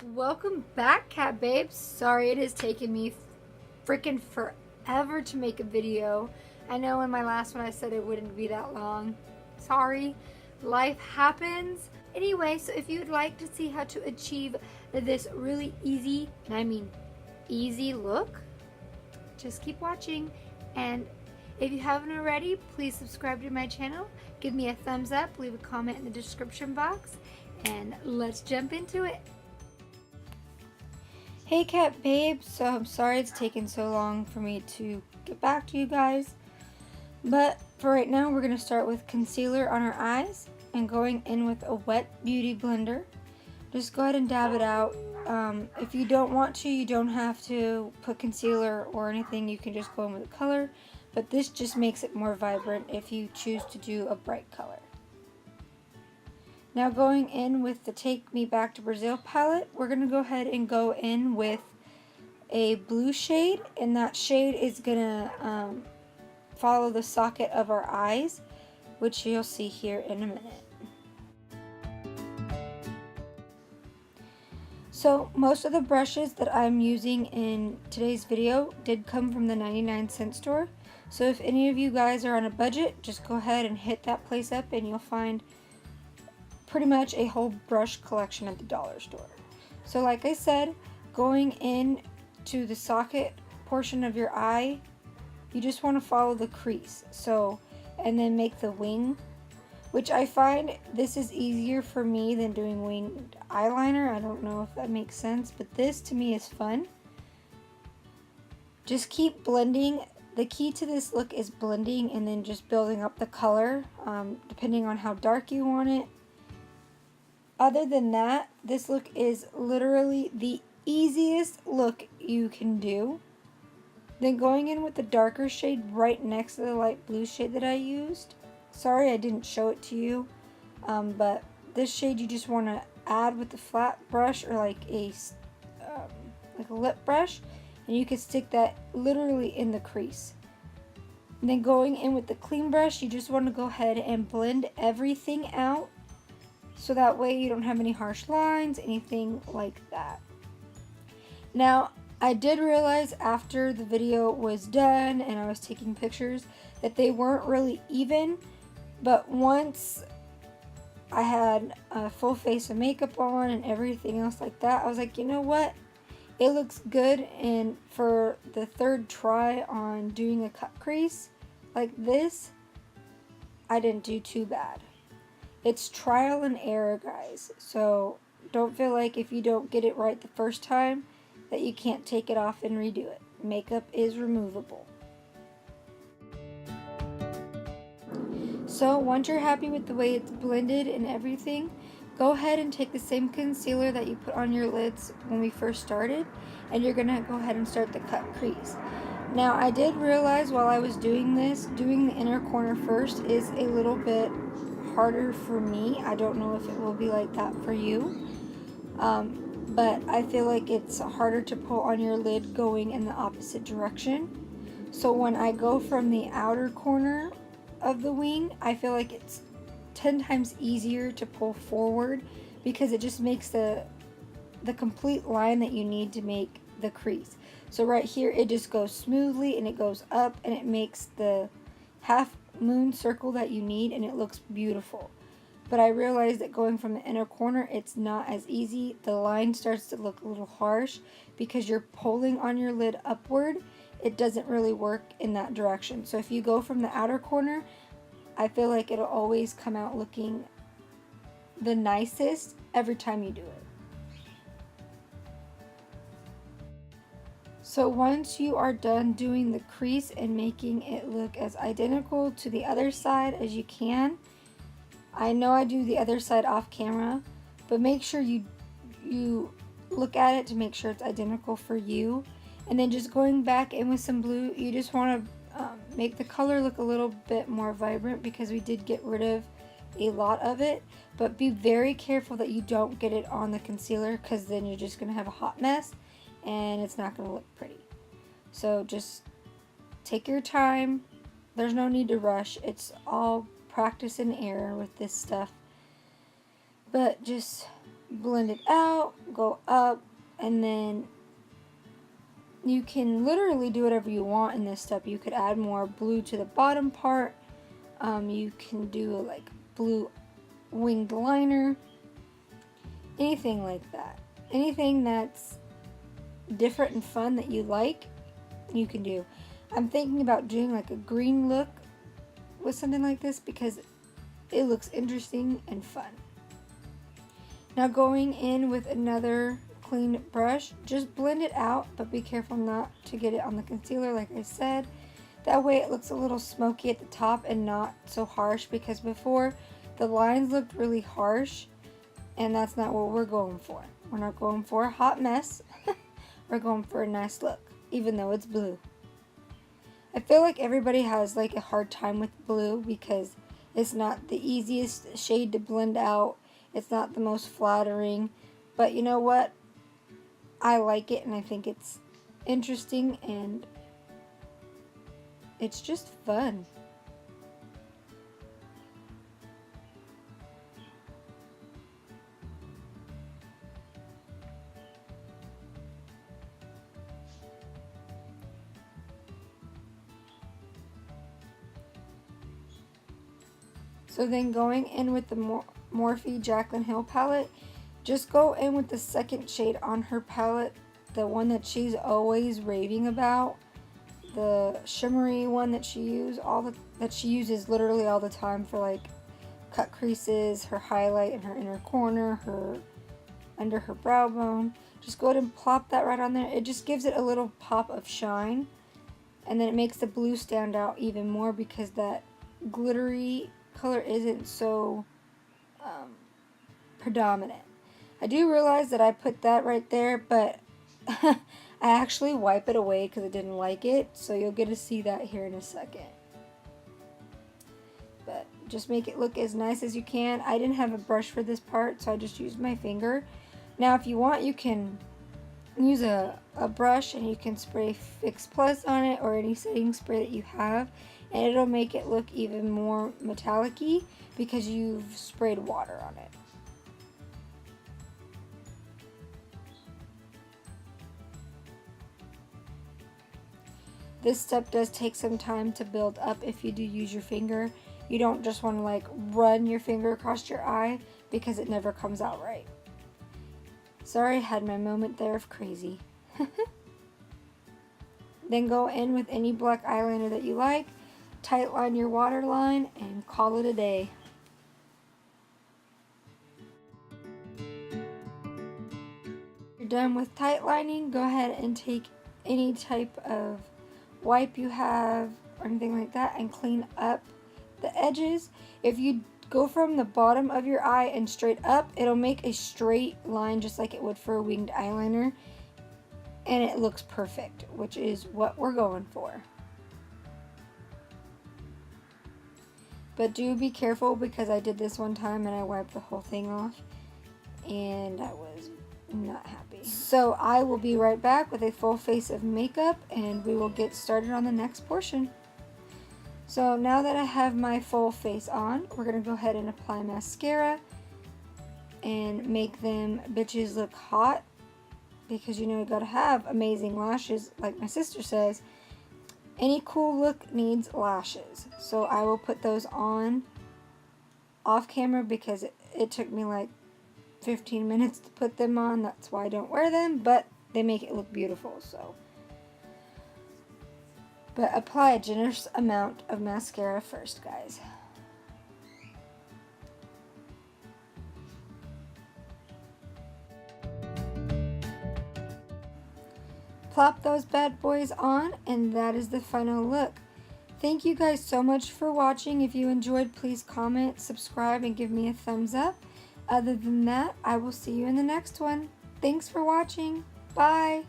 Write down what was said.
Welcome back, cat babes. Sorry it has taken me freaking forever to make a video. I know in my last one I said it wouldn't be that long. Sorry, life happens. Anyway, so if you'd like to see how to achieve this really easy, and I mean easy look, just keep watching. And if you haven't already, please subscribe to my channel, give me a thumbs up, leave a comment in the description box, and let's jump into it. Hey cat babes, so I'm sorry it's taken so long for me to get back to you guys, but for right now we're going to start with concealer on our eyes and going in with a wet beauty blender. Just go ahead and dab it out. If you don't want to, you don't have to put concealer or anything, you can just go in with a color, but this just makes it more vibrant if you choose to do a bright color. Now going in with the Take Me Back to Brazil palette, we're going to go ahead and go in with a blue shade, and that shade is going to follow the socket of our eyes, which you'll see here in a minute. So most of the brushes that I'm using in today's video did come from the 99-cent store. So if any of you guys are on a budget, just go ahead and hit that place up and you'll find pretty much a whole brush collection at the dollar store. So like I said, going in to the socket portion of your eye, you just want to follow the crease. So, and then make the wing, which I find this is easier for me than doing winged eyeliner. I don't know if that makes sense, but this to me is fun. Just keep blending. The key to this look is blending and then just building up the color, depending on how dark you want it. Other than that, this look is literally the easiest look you can do. Then going in with the darker shade right next to the light blue shade that I used. Sorry I didn't show it to you, but this shade you just want to add with the flat brush or like a lip brush, and you can stick that literally in the crease. And then going in with the clean brush, you just want to go ahead and blend everything out, so that way you don't have any harsh lines, anything like that. Now, I did realize after the video was done and I was taking pictures that they weren't really even, but once I had a full face of makeup on and everything else like that, I was like, you know what? It looks good, and for the third try on doing a cut crease like this, I didn't do too bad. It's trial and error, guys, so don't feel like if you don't get it right the first time that you can't take it off and redo it. Makeup is removable. So once you're happy with the way it's blended and everything, go ahead and take the same concealer that you put on your lids when we first started, and you're gonna go ahead and start the cut crease. Now I did realize while I was doing this, doing the inner corner first is a little bit harder for me. I don't know if it will be like that for you, but I feel like it's harder to pull on your lid going in the opposite direction. So when I go from the outer corner of the wing, I feel like it's 10 times easier to pull forward, because it just makes the complete line that you need to make the crease. So right here it just goes smoothly and it goes up and it makes the half moon circle that you need, and it looks beautiful. But I realized that going from the inner corner, it's not as easy. The line starts to look a little harsh because you're pulling on your lid upward. It doesn't really work in that direction. So if you go from the outer corner, I feel like it'll always come out looking the nicest every time you do it. So once you are done doing the crease and making it look as identical to the other side as you can, I know I do the other side off camera, but make sure you look at it to make sure it's identical for you. And then just going back in with some blue, you just want to make the color look a little bit more vibrant, because we did get rid of a lot of it. But be very careful that you don't get it on the concealer, because then you're just going to have a hot mess and it's not going to look pretty. So just take your time. There's no need to rush. It's all practice and error with this stuff. But just blend it out, go up, and then you can literally do whatever you want in this step. You could add more blue to the bottom part. You can do like blue winged liner. Anything like that. Anything that's different and fun that you like, you can do. I'm thinking about doing like a green look with something like this because it looks interesting and fun. Now going in with another clean brush, just blend it out, but be careful not to get it on the concealer like I said. That way it looks a little smoky at the top and not so harsh, because before the lines looked really harsh and that's not what we're going for. We're not going for a hot mess. We're going for a nice look, even though it's blue. I feel like everybody has like a hard time with blue because it's not the easiest shade to blend out. It's not the most flattering, but you know what? I like it and I think it's interesting and it's just fun. So then going in with the Morphe Jaclyn Hill palette, just go in with the second shade on her palette, the one that she's always raving about, the shimmery one that she uses literally all the time for like cut creases, her highlight in her inner corner, her under her brow bone. Just go ahead and plop that right on there. It just gives it a little pop of shine, and then it makes the blue stand out even more because that glittery color isn't so predominant. I do realize that I put that right there, but I actually wipe it away because I didn't like it, so you'll get to see that here in a second. But just make it look as nice as you can. I didn't have a brush for this part, so I just used my finger. Now if you want, you can use a brush and you can spray Fix Plus on it or any setting spray that you have, and it'll make it look even more metallic-y because you've sprayed water on it. This step does take some time to build up if you do use your finger. You don't just want to like run your finger across your eye because it never comes out right. Sorry, I had my moment there of crazy. Then go in with any black eyeliner that you like, tight line your waterline, and call it a day. You're done with tight lining, go ahead and take any type of wipe you have or anything like that and clean up the edges. If you go from the bottom of your eye and straight up, it'll make a straight line just like it would for a winged eyeliner, and it looks perfect, which is what we're going for. But do be careful because I did this one time and I wiped the whole thing off and I was not happy. So I will be right back with a full face of makeup and we will get started on the next portion. So now that I have my full face on, we're going to go ahead and apply mascara and make them bitches look hot, because you know you gotta have amazing lashes. Like my sister says, any cool look needs lashes. So I will put those on off camera because it took me like 15 minutes to put them on. That's why I don't wear them, but they make it look beautiful. So, but apply a generous amount of mascara first, guys. Plop those bad boys on, and that is the final look. Thank you guys so much for watching. If you enjoyed, please comment, subscribe, and give me a thumbs up. Other than that, I will see you in the next one. Thanks for watching. Bye.